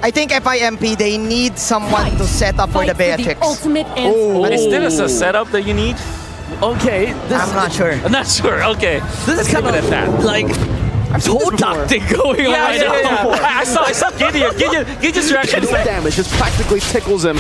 I think FIMP, they need someone to set up for the Beatrix. But is this a setup that you need? Okay, I'm not sure. I'm not sure. Okay, this is kind of that. like whole tactic going on right now. I saw Gideon's reaction. The damage just practically tickles him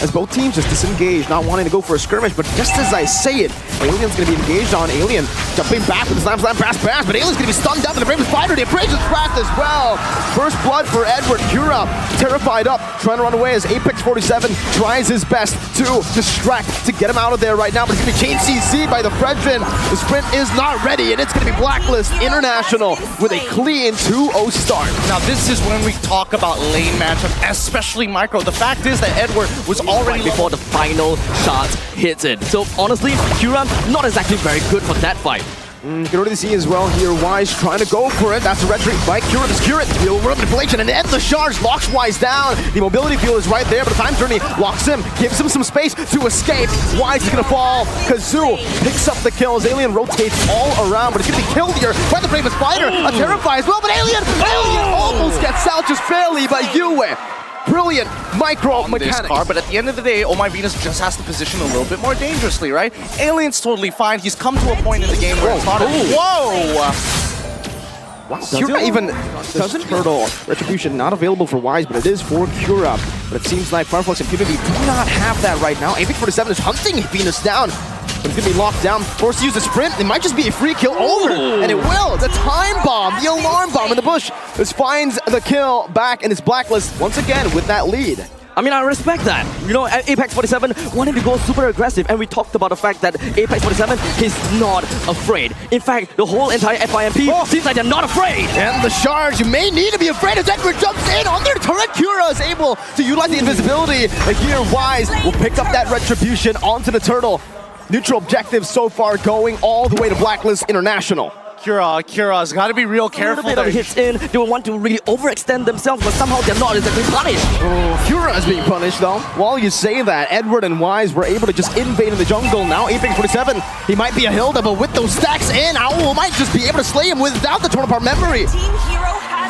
as both teams just disengage, not wanting to go for a skirmish. But just as I say it, Alien's going to be engaged on Alien, jumping back with the slam, pass, but Alien's going to be stunned up, and the Brave Spider, the Abrasion's cracked as well. First blood for Edward. Kura terrified up, trying to run away as Apex 47 tries his best to distract, to get him out of there right now, but it's going to be chain CC by the Fredrin. The sprint is not ready, and it's going to be Blacklist International with a clean 2-0 start. Now this is when we talk about lane matchup, especially micro. The fact is that Edward was already before the final shot hits it. So honestly, Kura not exactly very good for that fight. You can already see as well here, Wise trying to go for it. That's a red streak by Kura to secure it. The overworld manipulation and endless charge locks Wise down. The mobility field is right there, but the time journey locks him, gives him some space to escape. Wise is gonna fall. Kazoo picks up the kills. Alien rotates all around, but it's gonna be killed here by the Brave Spider. A Terrify as well, but Alien almost gets out just barely by Yue. Brilliant micro mechanics. But at the end of the day, Oh My Venus just has to position a little bit more dangerously, right? Alien's totally fine. He's come to a point in the game where it's not Kura even doesn't turtle. Retribution not available for Wise, but it is for Kura. But it seems like Flux Impunity do not have that right now. Apex 47 is hunting Venus down. But it's going to be locked down, forced to use the sprint. It might just be a free kill over, and it will. The time bomb, the alarm bomb in the bush. This finds the kill back, and it's Blacklist once again with that lead. I mean, I respect that. You know, Apex 47 wanted to go super aggressive, and we talked about the fact that Apex 47 is not afraid. In fact, the whole entire FIMP seems like they're not afraid. And the charge, you may need to be afraid as Edward jumps in on their turret. Kura is able to utilize the invisibility. But here, Wise will pick up that retribution onto the turtle. Neutral objectives so far going all the way to Blacklist International. Kura's got to be real careful. A little bit of hits in, they will want to really overextend themselves, but somehow they're not exactly punished. Oh, Kura is being punished though. While you say that, Edward and Wise were able to just invade in the jungle. Now Apex 47, he might be a Hilda, but with those stacks in, Owl might just be able to slay him without the torn apart memory.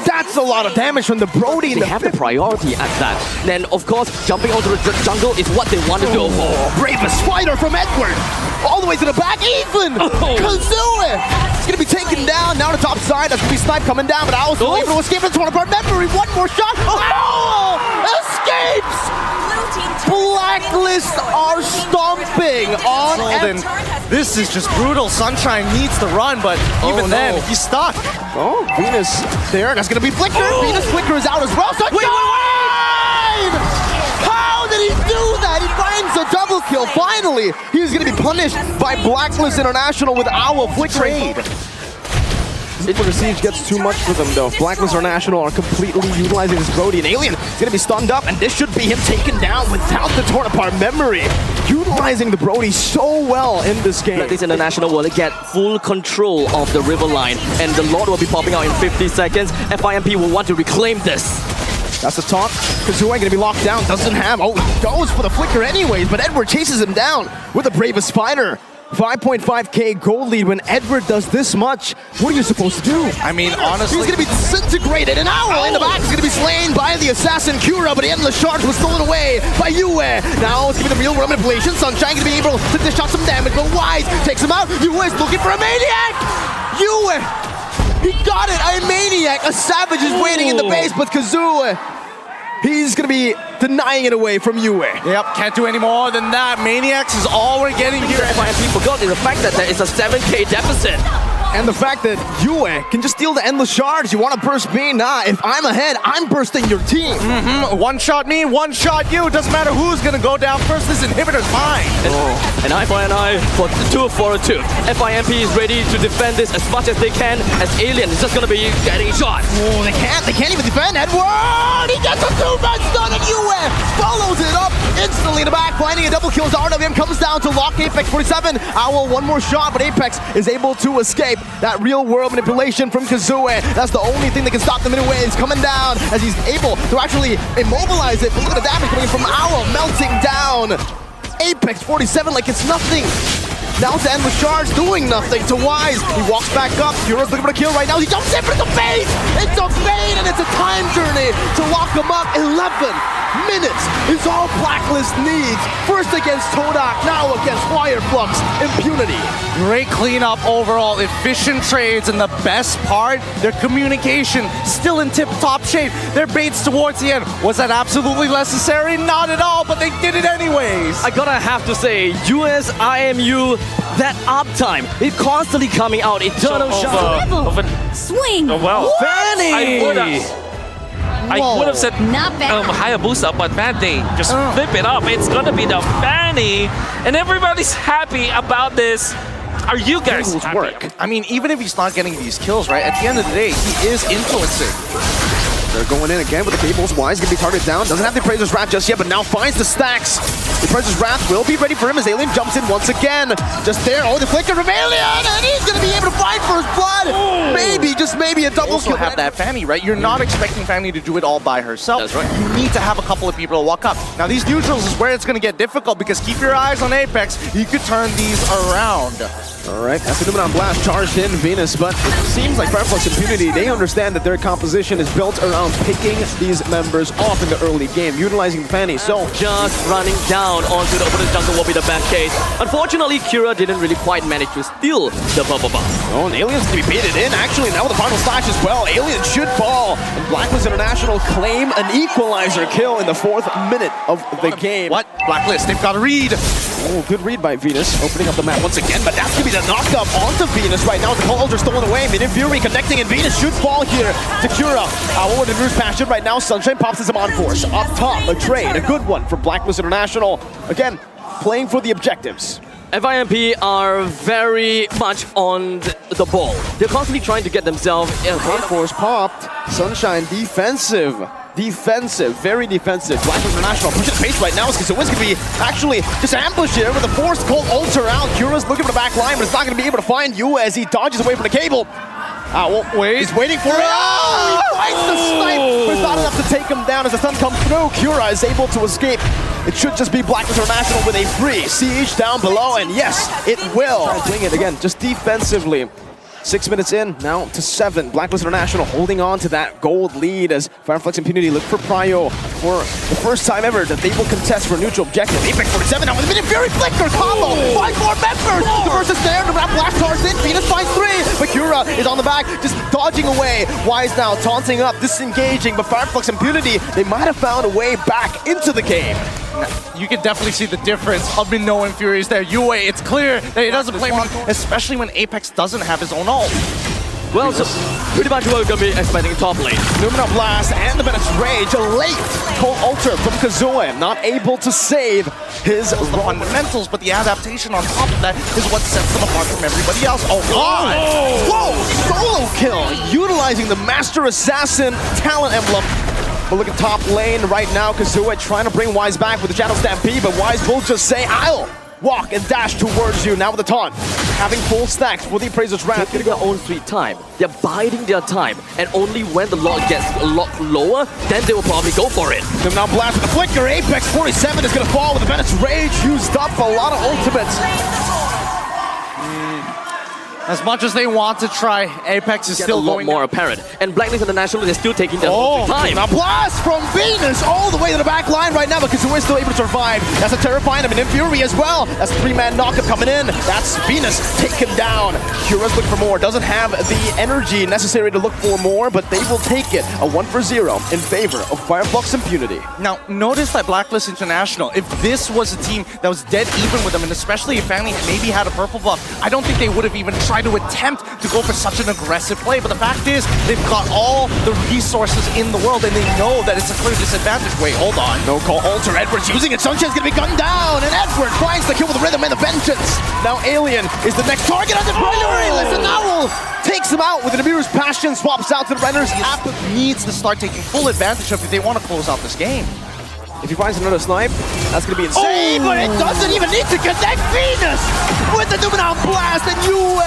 That's a lot of damage from the Brody. They have the priority at that. Then, of course, jumping onto the jungle is what they want to do. Bravest fighter from Edward. All the way to the back, even! Kazoo! It's gonna be taken down, now to top side. That's gonna be Snipe coming down, but Owl's still able to escape and torn apart memory. One more shot. Owl escapes! Blacklist are stomping on Edward. This is just brutal. Sunshine needs to run, but even then, he's stuck. Oh, Venus there. That's gonna be Flicker. Venus Flicker is out as well. Wait! How did he do that? He finds a double kill. Finally, he's gonna be punished by Blacklist International with Owl flickering. Super the siege gets too much for them though. Blacklist International are completely utilizing this Brody, and Alien is gonna be stunned up, and this should be him taken down without the torn apart memory. Utilizing the Brody so well in this game. Blacklist International will get full control of the river line, and the Lord will be popping out in 50 seconds. FIMP will want to reclaim this. That's the taunt. Kazoo gonna be locked down, doesn't have. Oh, he goes for the flicker anyways, but Edward chases him down with the Bravest Spider. 5.5k gold lead. When Edward does this much, what are you supposed to do? I mean, honestly, he's gonna be disintegrated. An Owl in the back is gonna be slain by the assassin Kura, but the endless charge was stolen away by Yue. Now it's gonna be the real world manipulation. Sunshine gonna be able to dish out some damage, but Wise takes him out. Yue is looking for a maniac. Yue, he got it. A maniac, a savage is waiting in the base, but Kazoo, he's gonna be denying it away from Yue. Yep, can't do any more than that. Maniacs is all we're getting here. FIMP forgot is the fact that there is a 7k deficit. And the fact that Yue can just steal the endless shards. You want to burst me? Nah, if I'm ahead, I'm bursting your team. One shot me, one shot you. Doesn't matter who's gonna go down first. This inhibitor's mine. An eye for an eye for 2 for a 2. FIMP is ready to defend this as much as they can, as Alien is just gonna be getting shot. Oh, they can't even defend. Edward, he gets a 2-man stun, and Yue follows it up instantly in the back, finding a double kill as RWM comes down to lock Apex 47. Owl, one more shot, but Apex is able to escape. That real world manipulation from Kazoo. That's the only thing that can stop them anyway. He's coming down as he's able to actually immobilize it. But look at the damage coming from Owl, melting down Apex 47 like it's nothing. Now it's the endless charge, doing nothing to Wise. He walks back up. Kura's looking for a kill right now. He jumps in, but it's a bait! It's a bait, and it's a time journey to lock him up. 11 minutes is all Blacklist needs. First against Todak, now against Flux Impunity. Great cleanup overall, efficient trades, and the best part, their communication still in tip-top shape. Their baits towards the end. Was that absolutely necessary? Not at all, but they did it anyways. I gotta have to say, US IMU, that uptime, it constantly coming out. Eternal shot. Swing. Oh, wow. Fanny! I would have said Not bad. Hayabusa, but man, they just flip it up. It's gonna be the Fanny, and everybody's happy about this. Are you guys happy? Work. I mean, even if he's not getting these kills, right, at the end of the day, he is influencing. They're going in again with the cables. Wise gonna be targeted down. Doesn't have the Appraiser's Wrath just yet, but now finds the stacks. The Appraiser's Wrath will be ready for him as Alien jumps in once again. Just there. Oh, the flicker from Alien, and he's gonna be able to fight for his blood. Oh. Maybe, just maybe a double Also kill. have that Fanny, right? You're not expecting Fanny to do it all by herself. That's right. You need to have a couple of people to walk up. Now, these neutrals is where it's going to get difficult because keep your eyes on Apex. You could turn these around. All right, that's the Numenon Blast charged in Venus, but it seems like Flux Impunity, they understand that their composition is built around picking these members off in the early game, utilizing the Fanny. So Just running down onto the opponent's jungle will be the best case. Unfortunately, Kira didn't really quite manage to steal the bubble buff. oh, and Alien's gonna be baited in. Actually, now with the final slash as well, Alien should fall. And Blacklist International claim an equalizer kill in the 4th minute of the game. What? Blacklist, they've got to read. Oh, good read by Venus, opening up the map once again, but that's gonna be the knockup onto Venus right now. The Cold Ultra stolen away, Minion Fury connecting, and Venus should fall here to Kura. What would the Bruce Passion right now? Sunshine pops his on force. Up top, a trade, a good one for Blacklist International. Again, playing for the objectives. FIMP are very much on the ball. They're constantly trying to get themselves Hard force popped. Sunshine defensive. Defensive, very defensive. Blacklist International pushing the pace right now. So it's going to be actually just ambush here with a forced Cold Ultra out. Kura's looking for the back line, but it's not going to be able to find you as he dodges away from the cable. Well, wait. He's waiting for it. Oh, he finds the snipe, but it's not enough to take him down as the stun comes through. Kura is able to escape. It should just be Blacklist International with a free siege down below, and yes, it will. Try to wing it again, just defensively. 6 minutes in, now to 7. Blacklist International holding on to that gold lead as Flux Impunity look for Prio for the first time ever that they will contest for a neutral objective. Apex 47 now with a Minion Fury Flicker combo. 5 more members. The first is there. The blast charge in. Venus finds 3. But Kura is on the back, just dodging away. Wise now taunting up, disengaging. But Flux Impunity, they might have found a way back into the game. You can definitely see the difference of Minoan and Furies there. Yue, it's clear that he doesn't play, especially when Apex doesn't have his own ult. well, so pretty much what we're gonna be expecting top lane. Numenon Blast and the Menace Rage, a late Cold Ultra from Kazooie, not able to save his The fundamentals, but the adaptation on top of that is what sets them apart from everybody else. Oh, God! Whoa! Solo kill, utilizing the Master Assassin talent emblem. But look at top lane right now. Kazooie trying to bring Wise back with the Shadow Stampede, but Wise will just say, I'll walk and dash towards you. Now with the taunt, having full stacks for the Appraiser's Wrath. Taking their own sweet time. They're biding their time, and only when the lot gets a lot lower, then they will probably go for it. Now Blast with the flicker. Apex 47 is going to fall with the Menace Rage. Used up a lot of ultimates. As much as they want to try, Apex is still a lot going more apparent. And Blacklist International, they're still taking their own sweet time. Now Blast from Venus all the way to the back line right now, but Kazooie is still able to survive. That's a terrifying him, and Fury as well. That's a 3-man knockup coming in. That's Venus taken down. Kura's looking for more. Doesn't have the energy necessary to look for more, but they will take it. A 1-for-0 in favor of Flux Impunity. Now, notice that Blacklist International, if this was a team that was dead even with them, and especially if Fanny maybe had a purple buff, I don't think they would have even tried to attempt to go for such an aggressive play. But the fact is, they've got all the resources in the world, and they know that it's a clear disadvantage. Wait, hold on. No call Ultra. Edward's using it. Sunshine's gonna be gunned down, and Edward finds the kill with the rhythm and the vengeance. Now Alien is the next target on the primary list, and Owl takes him out with an Amir's Passion, swaps out to the Renner's. App needs to start taking full advantage of if they want to close out this game. If he finds another snipe, that's gonna be insane. But it doesn't even need to connect. Venus with the Numenal Blast and Yue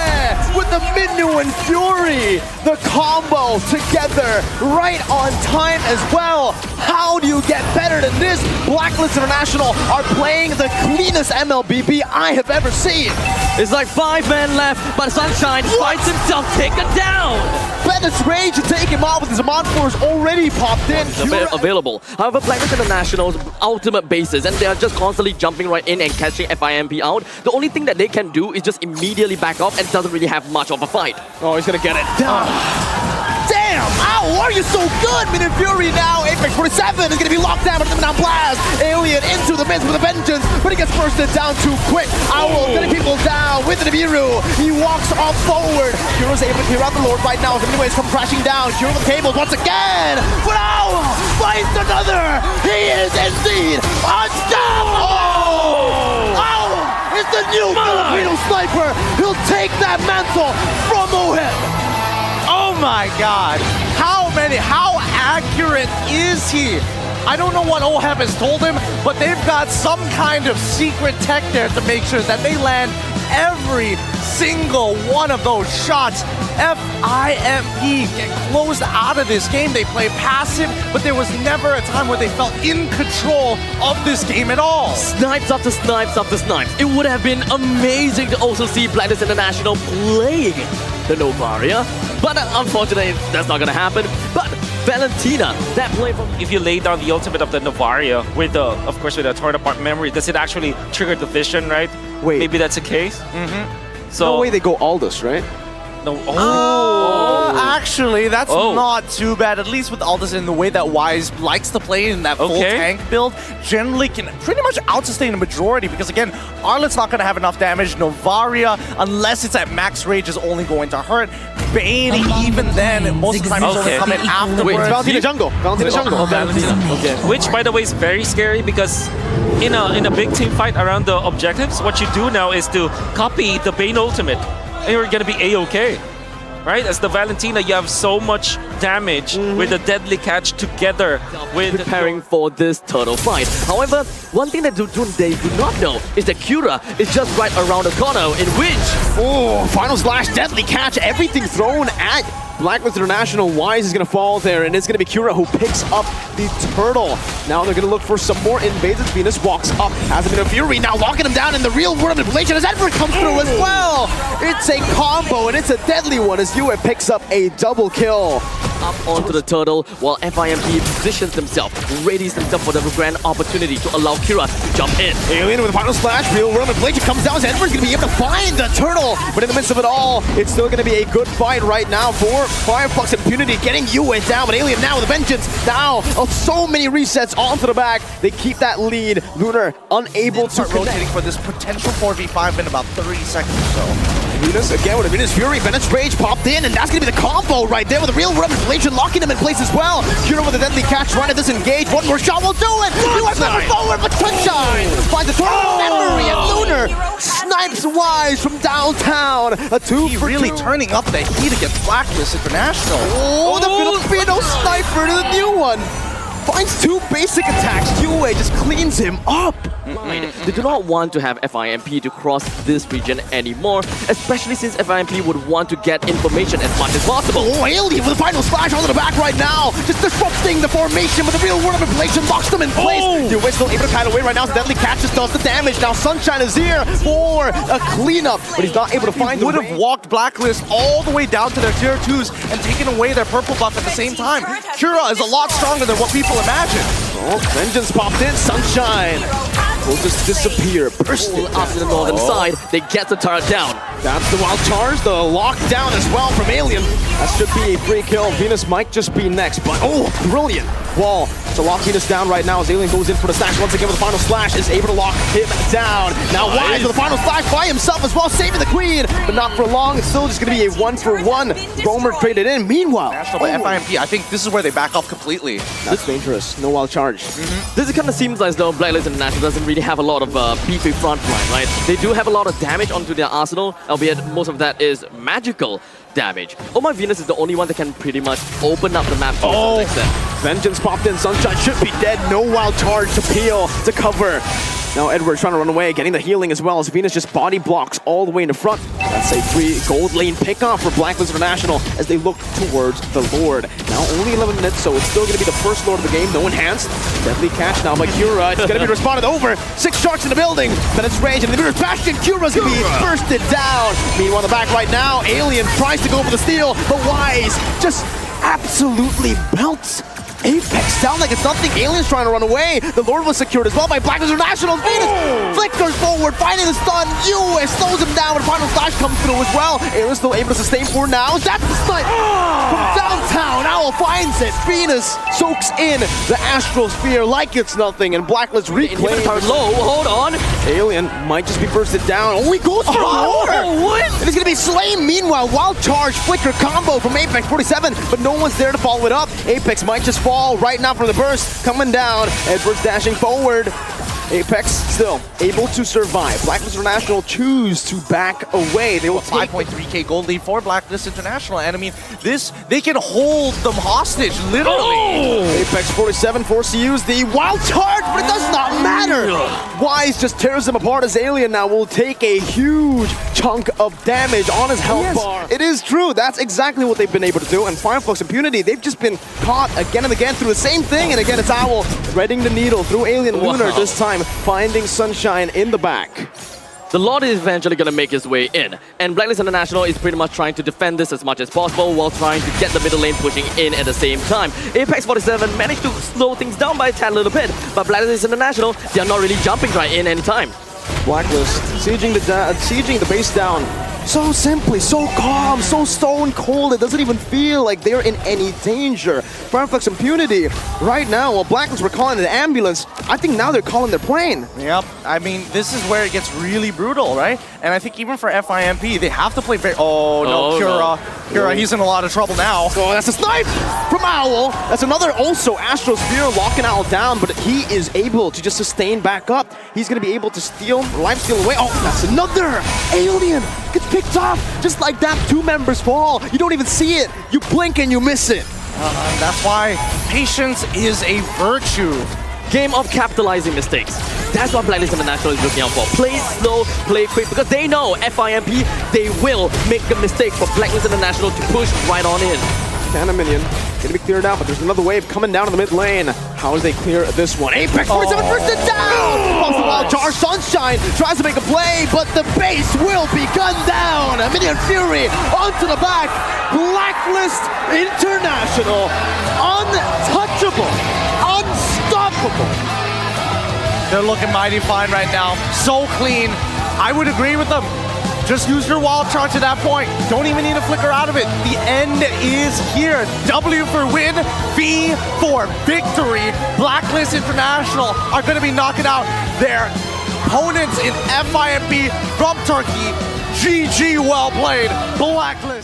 with the Minu and Fury. The combo together right on time as well. How do you get better than this? Blacklist International are playing the cleanest MLBB I have ever seen. It's like 5 men left, but Sunshine fights himself taken down. Bennett's rage to take him out with his Amon Force already popped in. Available. However, Blacklist International's ultimate bases, and they are just constantly jumping right in and catching FIMP out. The only thing that they can do is just immediately back off and doesn't really have much of a fight. Oh, he's gonna get it. Damn! Ow! Are you so good? Minu Fury now. Apex 47 is going to be locked down, but Numenal Blast. Alien into the midst with a vengeance, but he gets bursted down too quick. Owl getting people down with the Nibiru. He walks off forward. Kuro's able to clear out the Lord right now. So anyways, come crashing down. Kuro with the cables once again. But Owl finds another. He is indeed unstoppable. Owl is the new Filipino sniper. He'll take that mantle from Oheb. Oh my god. How accurate is he? I don't know what Oheb has told him, but they've got some kind of secret tech there to make sure that they land every single one of those shots. FIMP get closed out of this game. They play passive, but there was never a time where they felt in control of this game at all. Snipes after snipes after snipes. It would have been amazing to also see Blacklist International playing the Novaria, but unfortunately that's not gonna happen. But Valentina, that play from... If you lay down the ultimate of the Novaria with the, of course, with the torn apart memory, does it actually trigger the vision, right? Wait. Maybe that's the case. So No way they go Aldous, right? no. Actually, that's not too bad. At least with Aldous in the way that Wise likes to play in that full tank build, generally can pretty much out-sustain a majority because, again, Arlet's not going to have enough damage. Novaria, unless it's at max rage, is only going to hurt. Bane, even then, most of the time he's only coming afterwards. Wait, it's Valentina jungle. Valentina jungle. Okay. Which, by the way, is very scary because in a big team fight around the objectives, what you do now is to copy the Bane ultimate, and you're gonna be A-OK. Right? As the Valentina, you have so much damage with the deadly catch together with preparing for this turtle fight. However, one thing that they do not know is that Kura is just right around the corner, in which... Oh, final slash, deadly catch, everything thrown at Blacklist International. Wise is going to fall there, and it's going to be Kura who picks up the turtle. Now they're going to look for some more invaders. Venus walks up, has a bit of Fury, now locking him down in the real world manipulation as Edward comes through as well. It's a combo, and it's a deadly one as Yue picks up a double kill. Up onto the turtle while FIMP positions themselves, readies themselves for the grand opportunity to allow Kura to jump in. Alien with a final slash, real world manipulation comes down, so Edward's going to be able to find the turtle. But in the midst of it all, it's still going to be a good fight right now for Flux Impunity, getting Yue down, but Alien now with a vengeance. Now of so many resets onto the back, they keep that lead. Lunar unable to rotating for this potential 4v5 in about 30 seconds or so. Venus again with a Venus Fury. Bennett's Rage popped in, and that's going to be the combo right there with a real world manipulation locking him in place as well. Kura with a deadly catch, trying to disengage. One more shot will do it. You are moving forward, but Sunshine finds a total memory, and Lunar snipes Wise from downtown. A 2 for really 2. turning up the heat against Blacklist International. Oh, the Filipino sniper to the new one. Finds 2 basic attacks. Yue just cleans him up. They do not want to have FIMP to cross this region anymore, especially since FIMP would want to get information as much as possible. Oh, Alien with a final splash onto the back right now. Just disrupting the formation with the real world manipulation. Locks them in place. Yue still able to kite away right now. So deadly catch just does the damage. Now Sunshine is here for a cleanup, but he's not able to find the would have walked Blacklist all the way down to their tier 2s and taken away their purple buff at the same time. Kura is a lot stronger than what people imagine. Oh, Vengeance popped in. Sunshine will just disappear. Bursting up to the northern side, they get the turret down. That's the wild charge, the lockdown as well from Alien. That should be a free kill. Venus might just be next, but oh, brilliant wall to lock Venus down right now as Alien goes in for the slash once again with the final slash, is able to lock him down. Now Wise with the final slash by himself as well, saving the queen, but not for long. It's still just going to be a 1-for-1. Roamer traded in. Meanwhile, National by FIMP, I think this is where they back off completely. That's dangerous. No wild charge. This kind of seems as though Blacklist International doesn't really have a lot of beefy front line, right? They do have a lot of damage onto their arsenal, albeit most of that is magical. damage. Oh My Venus is the only one that can pretty much open up the map to Oh, some extent. Vengeance popped in. Sunshine should be dead. No wild charge to peel to cover. Now Edward's trying to run away, getting the healing as well as Venus just body blocks all the way in the front. That's a free gold lane pickoff for Blacklist International as they look towards the Lord. Now only 11 minutes, so it's still going to be the first Lord of the game. No enhanced. Deadly catch now by Kura. It's going to be responded over. 6 sharks in the building. Minutes range and the mirror's Bastion. Kura's going to be bursted down. Meanwhile, in the back right now, Alien tries to go for the steal, but Wise just absolutely belts Apex. Sound like it's nothing. Alien's trying to run away. The Lord was secured as well by Blacklist International. Venus flickers forward, finding the stun. US slows him down, but final flash comes through as well. Alien's still able to sustain for now. That's the snipe from downtown. Owl finds it. Venus soaks in the Astral Sphere like it's nothing, and Blacklist reclaims. Low, hold on. Alien might just be bursted down. Oh, he goes for more! What? And he's gonna be slain. Meanwhile, wild charge flicker combo from Apex 47, but no one's there to follow it up. Apex might just fall right now from the burst. Coming down. Edwards dashing forward. Apex still able to survive. Blacklist International choose to back away. They will take 5.3k gold lead for Blacklist International, and I mean, they can hold them hostage, literally. Apex 47 forced to use the wild charge, but it does not matter. Wise just tears them apart as Alien now will take a huge chunk of damage on his health bar. It is true. That's exactly what they've been able to do. And Flux Impunity, they've just been caught again and again through the same thing. And again, it's Owl threading the needle through Alien Lunar this time, finding Sunshine in the back. The Lord is eventually going to make his way in, and Blacklist International is pretty much trying to defend this as much as possible while trying to get the middle lane pushing in at the same time. Apex 47 managed to slow things down by a tad little bit, but Blacklist International, they are not really jumping right in anytime. Blacklist sieging the base down so simply, so calm, so stone cold. It doesn't even feel like they're in any danger. Flux Impunity right now, while Blacklist were calling an ambulance, I think now they're calling their plane. Yep, I mean, this is where it gets really brutal, right? And I think even for FIMP, they have to play very... Oh, no, Kura, he's in a lot of trouble now. Oh, that's a snipe from Owl. That's another also Astral Sphere locking Owl down, but he is able to just sustain back up. He's going to be able to life steal away. Oh, that's another Alien. Gets picked off just like that. 2 members fall. You don't even see it. You blink and you miss it. That's why patience is a virtue. Game of capitalizing mistakes. That's what Blacklist International is looking out for. Play slow, play quick, because they know FIMP, they will make a mistake for Blacklist International to push right on in. And a minion. Gonna be cleared out, but there's another wave coming down in the mid lane. How do they clear this one? Apex 47 bursted down! Falls the wild charge. Sunshine tries to make a play, but the base will be gunned down. A Minion Fury onto the back. Blacklist International. Untouchable. Unstoppable. They're looking mighty fine right now. So clean. I would agree with them. Just use your wild charge at that point. Don't even need to flicker out of it. The end is here. W for win, V for victory. Blacklist International are going to be knocking out their opponents in FIMP from Turkey. GG, well played. Blacklist.